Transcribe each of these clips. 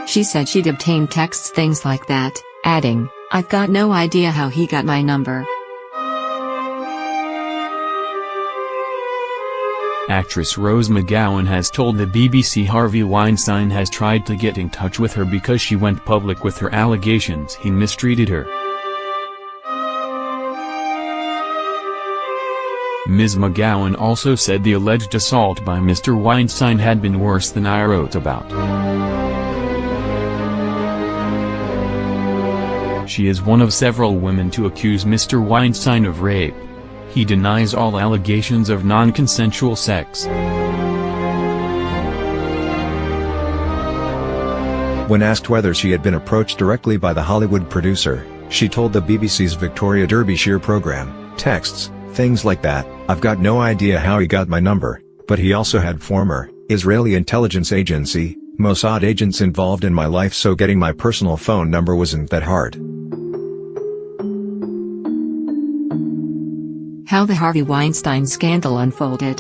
She said she'd obtained texts, things like that, adding, "I've got no idea how he got my number." Actress Rose McGowan has told the BBC Harvey Weinstein has tried to get in touch with her because she went public with her allegations he mistreated her. Ms. McGowan also said the alleged assault by Mr. Weinstein had been worse than I wrote about. She is one of several women to accuse Mr. Weinstein of rape. He denies all allegations of non-consensual sex. When asked whether she had been approached directly by the Hollywood producer, she told the BBC's Victoria Derbyshire program, "Texts, things like that, I've got no idea how he got my number, but he also had former Israeli intelligence agency, Mossad agents involved in my life, so getting my personal phone number wasn't that hard." How the Harvey Weinstein scandal unfolded.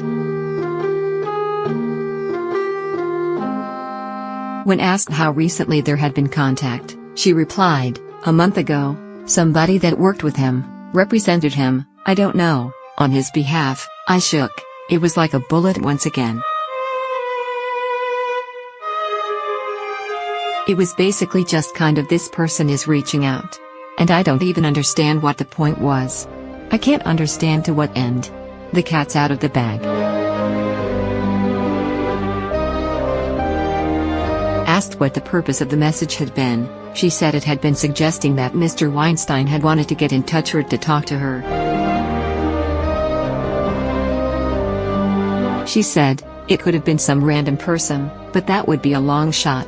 When asked how recently there had been contact, she replied, "A month ago, somebody that worked with him, represented him, I don't know, on his behalf, I shook, it was like a bullet once again. It was basically just kind of this person is reaching out. And I don't even understand what the point was. I can't understand to what end. The cat's out of the bag." Asked what the purpose of the message had been, she said it had been suggesting that Mr. Weinstein had wanted to get in touch or to talk to her. She said, "It could have been some random person, but that would be a long shot."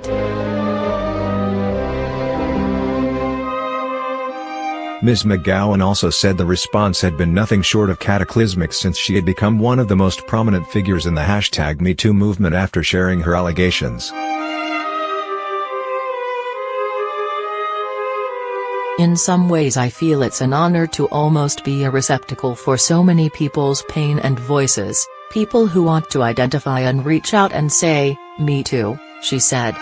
Ms. McGowan also said the response had been nothing short of cataclysmic since she had become one of the most prominent figures in the #MeToo movement after sharing her allegations. "In some ways I feel it's an honor to almost be a receptacle for so many people's pain and voices, people who want to identify and reach out and say, 'Me too,'" she said.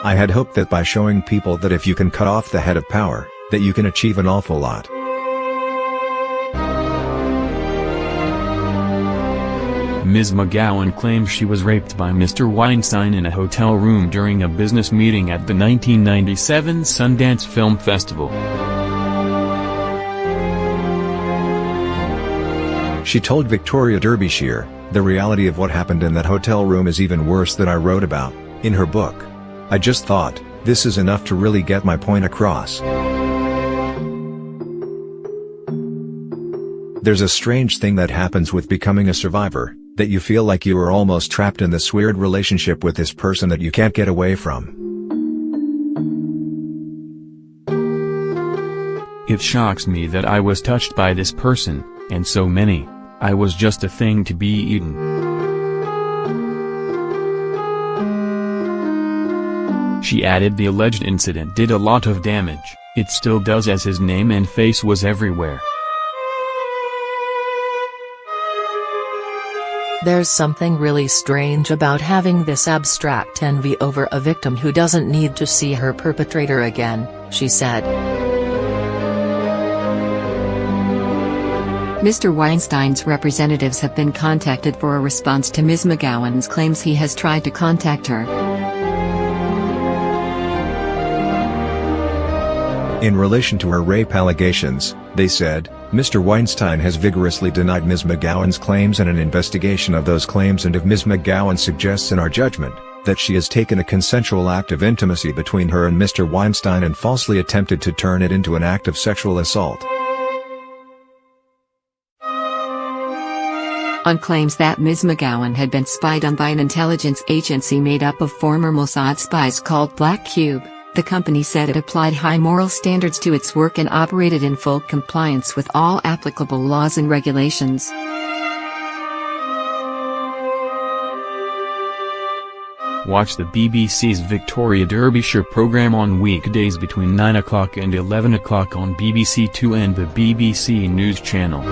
"I had hoped that by showing people that if you can cut off the head of power, that you can achieve an awful lot." Ms. McGowan claims she was raped by Mr. Weinstein in a hotel room during a business meeting at the 1997 Sundance Film Festival. She told Victoria Derbyshire, "The reality of what happened in that hotel room is even worse than I wrote about in her book. I just thought, this is enough to really get my point across." There's a strange thing that happens with becoming a survivor, that you feel like you are almost trapped in this weird relationship with this person that you can't get away from. "It shocks me that I was touched by this person, and so many. I was just a thing to be eaten." She added the alleged incident did a lot of damage, it still does, as his name and face was everywhere. "There's something really strange about having this abstract envy over a victim who doesn't need to see her perpetrator again," she said. Mr. Weinstein's representatives have been contacted for a response to Ms. McGowan's claims he has tried to contact her. In relation to her rape allegations, they said, "Mr. Weinstein has vigorously denied Ms. McGowan's claims and an investigation of those claims, and if Ms. McGowan suggests in our judgment that she has taken a consensual act of intimacy between her and Mr. Weinstein and falsely attempted to turn it into an act of sexual assault." On claims that Ms. McGowan had been spied on by an intelligence agency made up of former Mossad spies called Black Cube, the company said it applied high moral standards to its work and operated in full compliance with all applicable laws and regulations. Watch the BBC's Victoria Derbyshire programme on weekdays between 9 o'clock and 11 o'clock on BBC Two and the BBC News Channel.